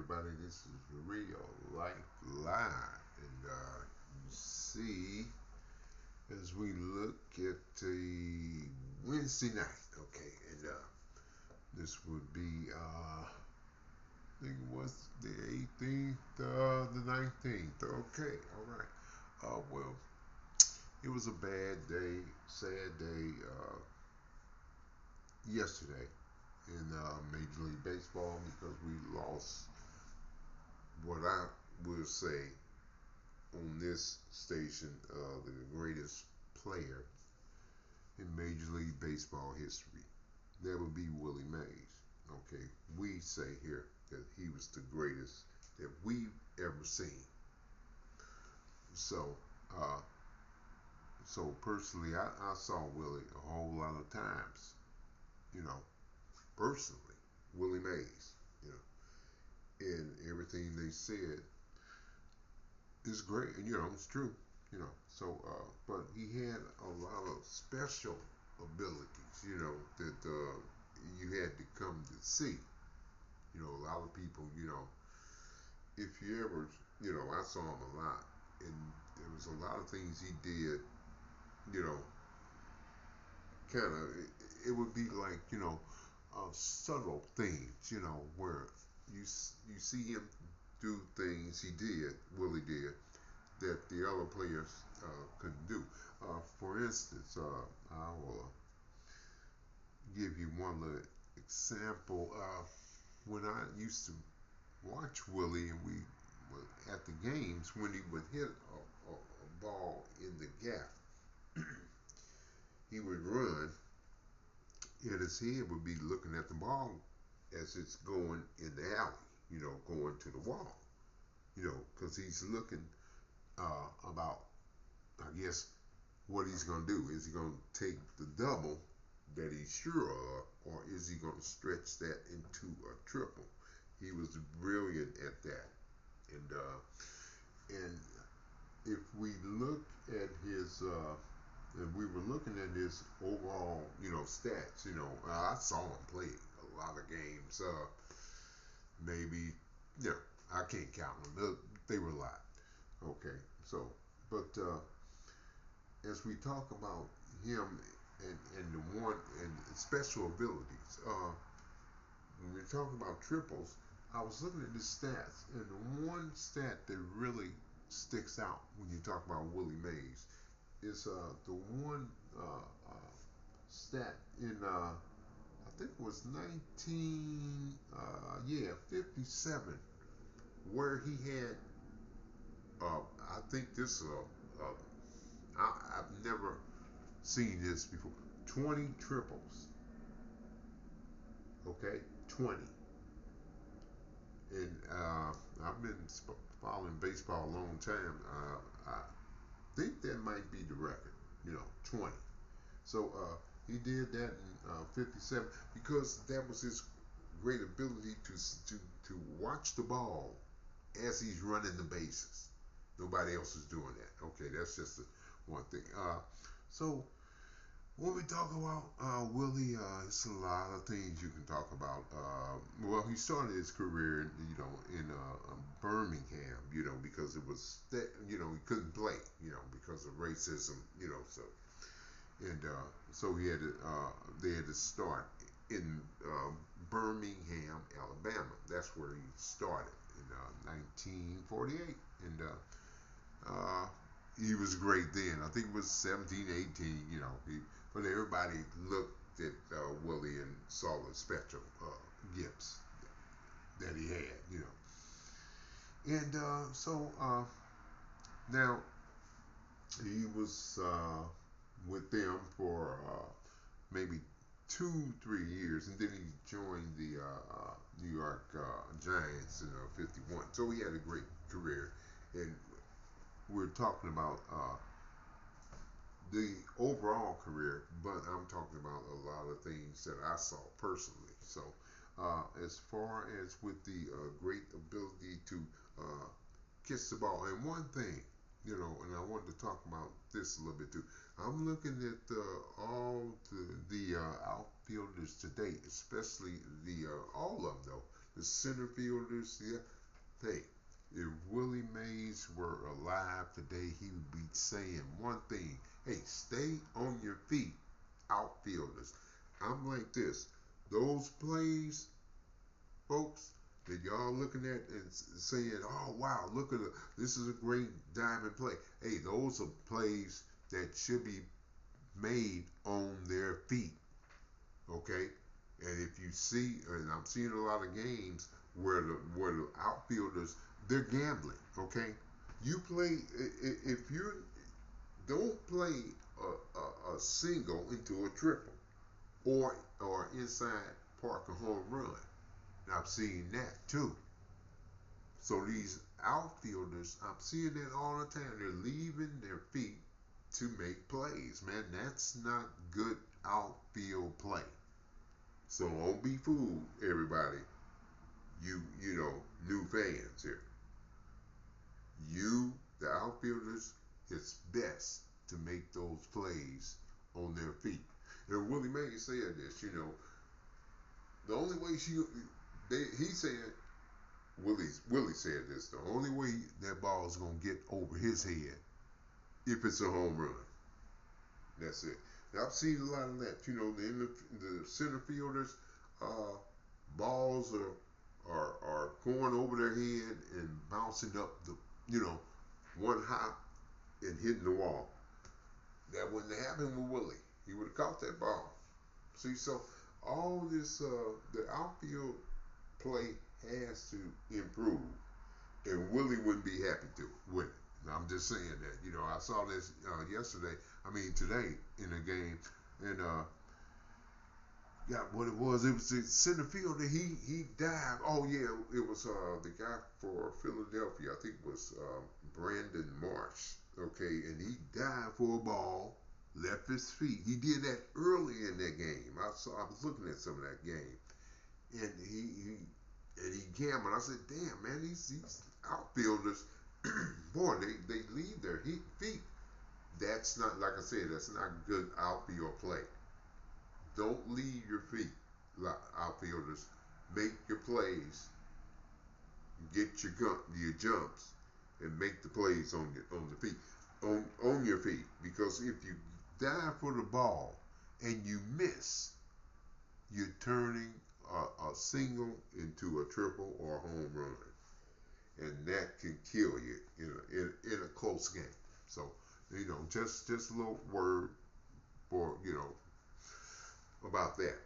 everybody. This is Real Life Live, and you see as we look at the Wednesday night. Okay, and this would be I think it was the 18th, the 19th. Okay, all right. Well, it was a bad day, sad day yesterday in Major League Baseball because we lost what I will say on this station, the greatest player in Major League Baseball history. That would be Willie Mays. Okay, we say here that he was the greatest that we've ever seen. So, uh, so personally, I saw Willie a whole lot of times. You know, personally, Willie Mays. You know, and everything they said is great, and it's true. So but he had a lot of special abilities, that you had to come to see. A lot of people, if you ever, I saw him a lot, and there was a lot of things he did, you know, kind of, it would be like, subtle things, where you see him do things he did, Willie did, that the other players couldn't do. For instance, I will give you one little example. When I used to watch Willie, and we were at the games, when he would hit a ball in the gap, he would run, and his head would be looking at the ball as it's going in the alley, going to the wall, because he's looking about, I guess, what he's going to do. Is he going to take the double that he's sure of, or is he going to stretch that into a triple? He was brilliant at that. And if we look at his, and we were looking at his overall, stats. I saw him play a lot of games. Maybe, I can't count them. They were a lot. Okay, so, but as we talk about him and the one and special abilities, when we're talking about triples, I was looking at the stats, and the one stat that really sticks out when you talk about Willie Mays is the one stat in I think it was 57, where he had I think this I've never seen this before. 20 triples. Okay, 20. And I've been following baseball a long time. I think that might be the record. 20. So he did that in 57 because that was his great ability to watch the ball as he's running the bases. Nobody else is doing that. Okay, that's just one thing. So when we talk about Willie, it's a lot of things you can talk about. Well, he started his career, in Birmingham, because it was that, he couldn't play, because of racism, so and so they had to start in Birmingham, Alabama. That's where he started in 1948, and he was great then. I think it was 17, 18. But everybody looked at Willie and saw the special gifts that he had. And so now he was with them for maybe 2, 3 years, and then he joined the New York Giants in '51. So he had a great career, and we're talking about the overall career, but I'm talking about a lot of things that I saw personally. So, as far as with the great ability to catch the ball, and one thing, and I wanted to talk about this a little bit too. I'm looking at all the outfielders today, especially the all of them though, the center fielders, Hey, if Willie Mays were alive today, he would be saying one thing. Hey, stay on your feet, outfielders. I'm like this. Those plays, folks, that y'all looking at and saying, "Oh wow, look at this is a great diamond play." Hey, those are plays that should be made on their feet. Okay, and if you see, and I'm seeing a lot of games where the outfielders they're gambling. Okay, you play if you don't play a single into a triple or inside park a home run. And I've seen that too. So these outfielders, I'm seeing that all the time. They're leaving their feet to make plays, man. That's not good outfield play. So don't be fooled, everybody. You know, new fans here. You, the outfielders, it's best to make those plays on their feet. And Willie Mays said this, the only way he said, Willie said this, the only way that ball is gonna get over his head if it's a home run. That's it. Now, I've seen a lot of that. The center fielders, uh, balls are going over their head and bouncing up you know, one hop and hitting the wall. That wouldn't have happened with Willie. He would have caught that ball. See, so all this, the outfield play has to improve, and Willie wouldn't be happy to with it. I'm just saying that. I saw this yesterday. I mean, today in a game, and got what it was. It was the center fielder. He dived. Oh yeah, it was the guy for Philadelphia. I think it was Brandon Marsh. Okay, and he dived for a ball, left his feet. He did that early in that game. I was looking at some of that game, and he gambled. I said, damn man, these outfielders, boy, they leave their feet. That's not, like I said, that's not good outfield play. Don't leave your feet, outfielders. Make your plays, get your jumps, and make the plays on the feet, on your feet. Because if you dive for the ball and you miss, you're turning a single into a triple or a home run, and that can kill you in a close game. So just a little word for about that.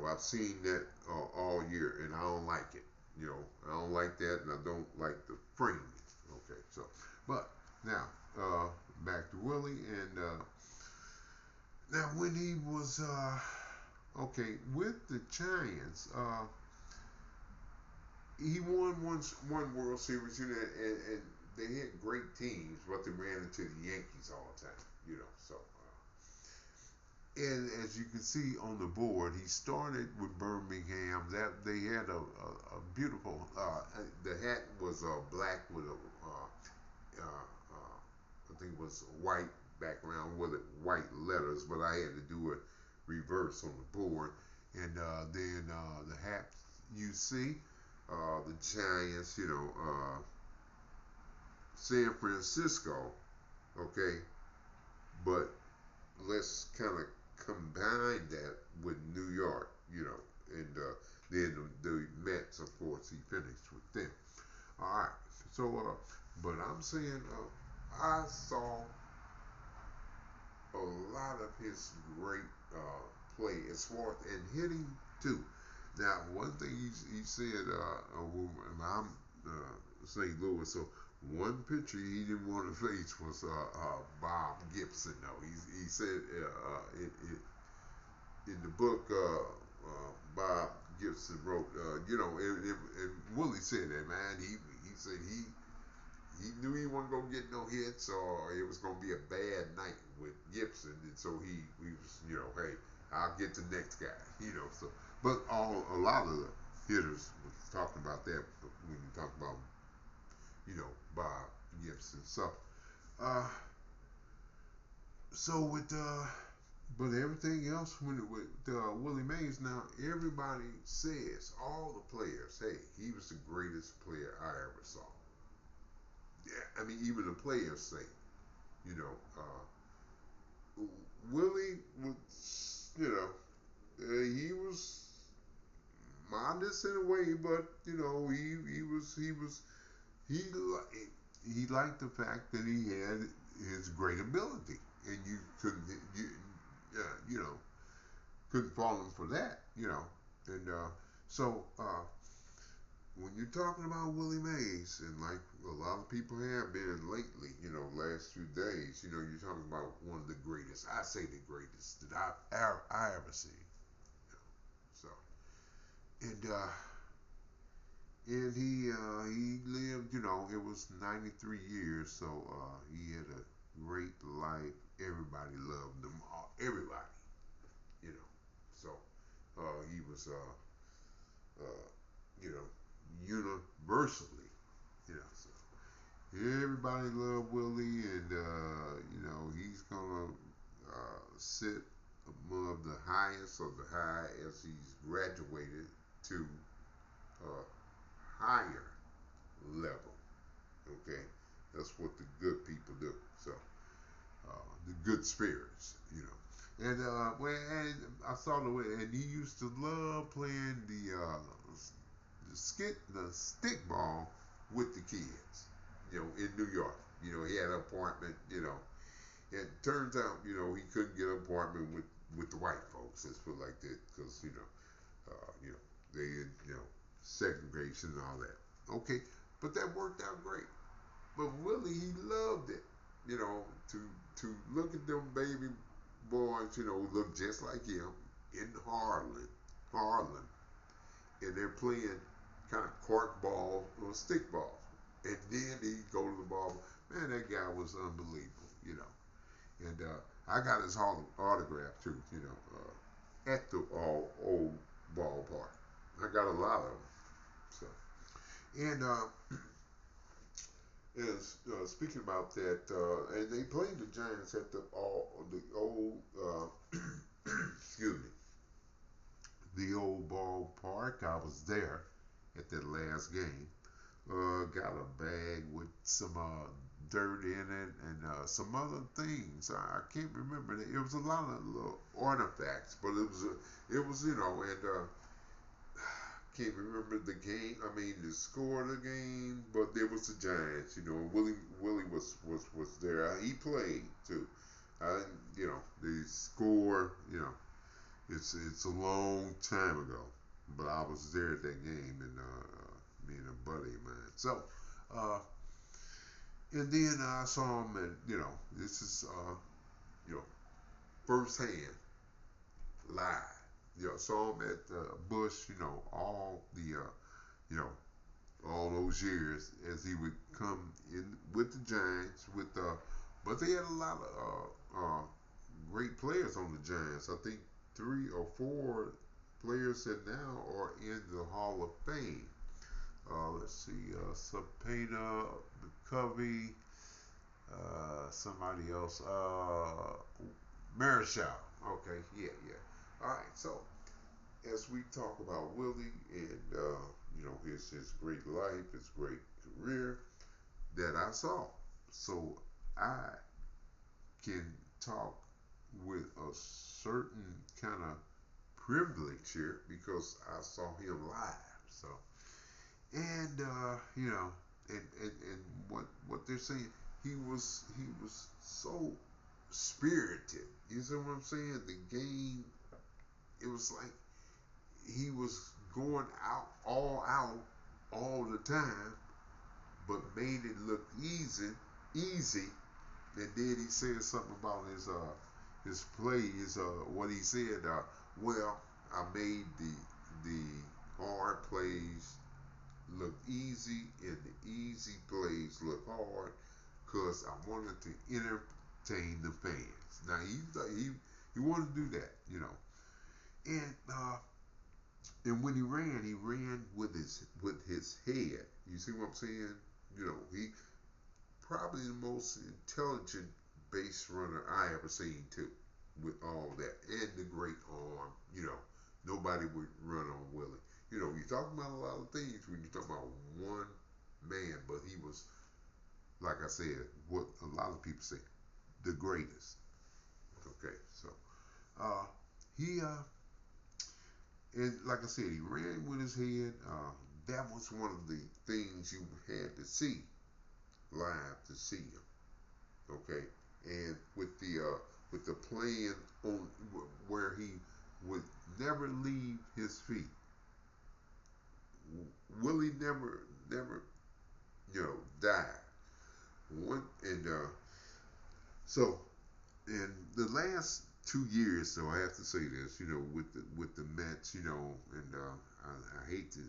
I've seen that all year, and I don't like it. I don't like that, and I don't like the framing. Okay, so, but now back to Willie, and now when he was okay with the Giants, he won one World Series, and they had great teams, but they ran into the Yankees all the time. So. And as you can see on the board, he started with Birmingham. That they had a beautiful. The hat was black with I think it was a white background with it, white letters, but I had to do it reverse on the board. And then the hat you see, the Giants, San Francisco, okay, but let's kind of combine that with New York, and then the Mets, of course, he finished with them. All right, so but I'm saying I saw a lot of his great play as far as and hitting too. Now, one thing he said, I'm St. Louis, so one pitcher he didn't want to face was Bob Gibson. No, he said in the book Bob Gibson wrote, and Willie said that, man. He said he knew he wasn't gonna get no hits, or it was gonna be a bad night with Gibson, and so he was, hey, I'll get the next guy, So, but a lot of the hitters was talking about that when you talk about, Bob Gibson. So, so with But everything else, when it with Willie Mays, now everybody says, all the players, hey, he was the greatest player I ever saw. Yeah, I mean, even the players say, you know, Willie was, he was modest in a way, but he he liked the fact that he had his great ability, and you you know couldn't fault him for that, and so when you're talking about Willie Mays, and like a lot of people have been lately, last few days, you're talking about one of the greatest. I say the greatest that I ever seen. So and he lived, it was 93 years, so he had a great life. Everybody loved him. Everybody, you know. So he was, you know, universally, So everybody loved Willie, and he's gonna sit above the highest of the high as he's graduated to a higher level. Okay, that's what the good people do. So the good spirits, and I saw the way, and he used to love playing the stick ball with the kids, in New York. He had an apartment, and it turns out, he couldn't get an apartment with the white folks. Let's put it like that, because they had, segregation and all that. Okay, but that worked out great. But Willie, he loved it, to look at them baby boys, who look just like him in Harlem, and they're playing kind of cork ball or stick ball. And then he'd go to the ball. Man, that guy was unbelievable. And I got his autograph too, at the old ballpark. I got a lot of them. So, and speaking about that, and they played the Giants at the old excuse me, the old ballpark. I was there at that last game. Got a bag with some dirt in it and some other things. I can't remember. It was a lot of little artifacts, but and can't remember the game. I mean, the score of the game, but there was the Giants. Willie was there. He played too. The score. It's a long time ago, but I was there at that game, and me and a buddy of mine. So, and then I saw him, and this is firsthand, live. Saw him at Bush. All the you know all those years as he would come in with the Giants. But they had a lot of great players on the Giants. I think 3 or 4 players that now are in the Hall of Fame. Let's see, Sapena, McCovey, somebody else, Marischal. Okay, yeah, yeah. All right, so as we talk about Willie and his great life, his great career that I saw, so I can talk with a certain kind of privilege here because I saw him live. So and and what they're saying, he was so spirited. You see what I'm saying? The game, it was like he was going all out all the time, but made it look easy. And then he said something about his play, what he said. Well, I made the hard plays look easy and the easy plays look hard because I wanted to entertain the fans. Now he wanted to do that, and when he ran with his head. You see what I'm saying? He probably the most intelligent base runner I ever seen too. with all that and the great arm. Nobody would run on Willie. You're talking about a lot of things when you're talking about one man, but he was, like I said, what a lot of people say, the greatest. Okay, so uh, he and like I said, he ran with his head. That was one of the things you had to see live to see him. Okay, and with the plan on where he would never leave his feet. Willie never died. One and so in the last 2 years, so I have to say this, with the Mets, and I hate to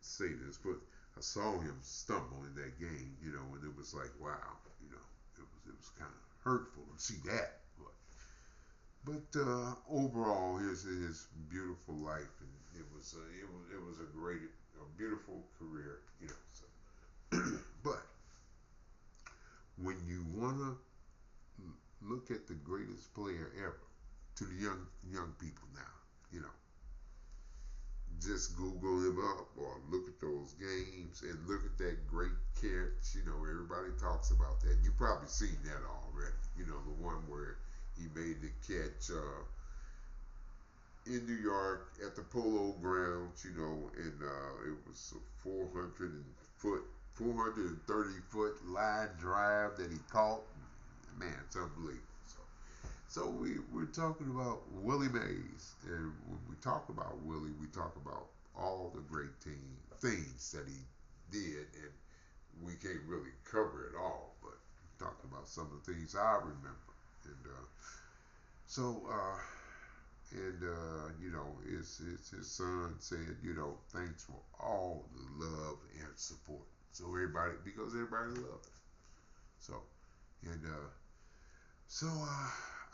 say this, but I saw him stumble in that game, and it was like, wow, it was kind of hurtful to see that, but overall, his beautiful life, and it was a beautiful career, So, but when you wanna look at the greatest player ever, to the young people now, you know, just Google him up or look at those games and look at that great catch. Everybody talks about that. You probably seen that already. The one where he made the catch in New York at the Polo Grounds. And it was a 430 foot line drive that he caught. Man, it's unbelievable. So we're talking about Willie Mays, and when we talk about Willie, we talk about all the great things that he did, and we can't really cover it all, but talking about some of the things I remember, and so his son said, thanks for all the love and support. So because everybody loved him. So and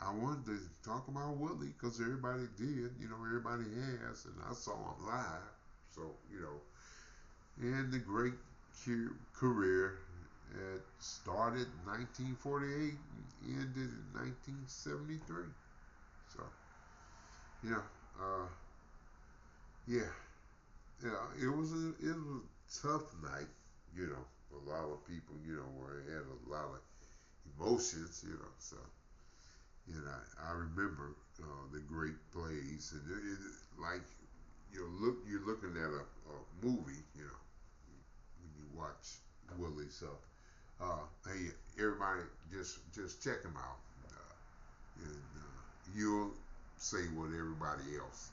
I wanted to talk about Willie because everybody did, everybody has, and I saw him live. So, and the great career started in 1948 and ended in 1973. So, yeah, uh, yeah, it was a tough night. A lot of people, had a lot of emotions, So. I remember the great plays, and like you're looking at a movie, when you watch Willie. So, hey, everybody, just check him out, and you'll say what everybody else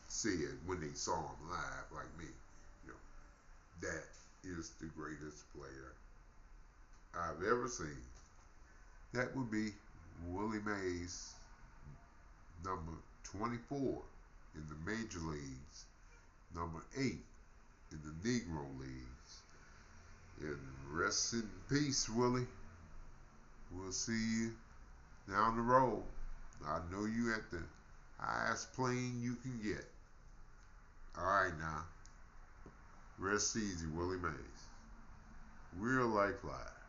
said when they saw him live, like me. You know, that is the greatest player I've ever seen. That would be Willie Mays, number 24 in the major leagues, number 8 in the Negro leagues. And rest in peace, Willie. We'll see you down the road. I know you at the highest plane you can get. All right now. Rest easy, Willie Mays. Real life live.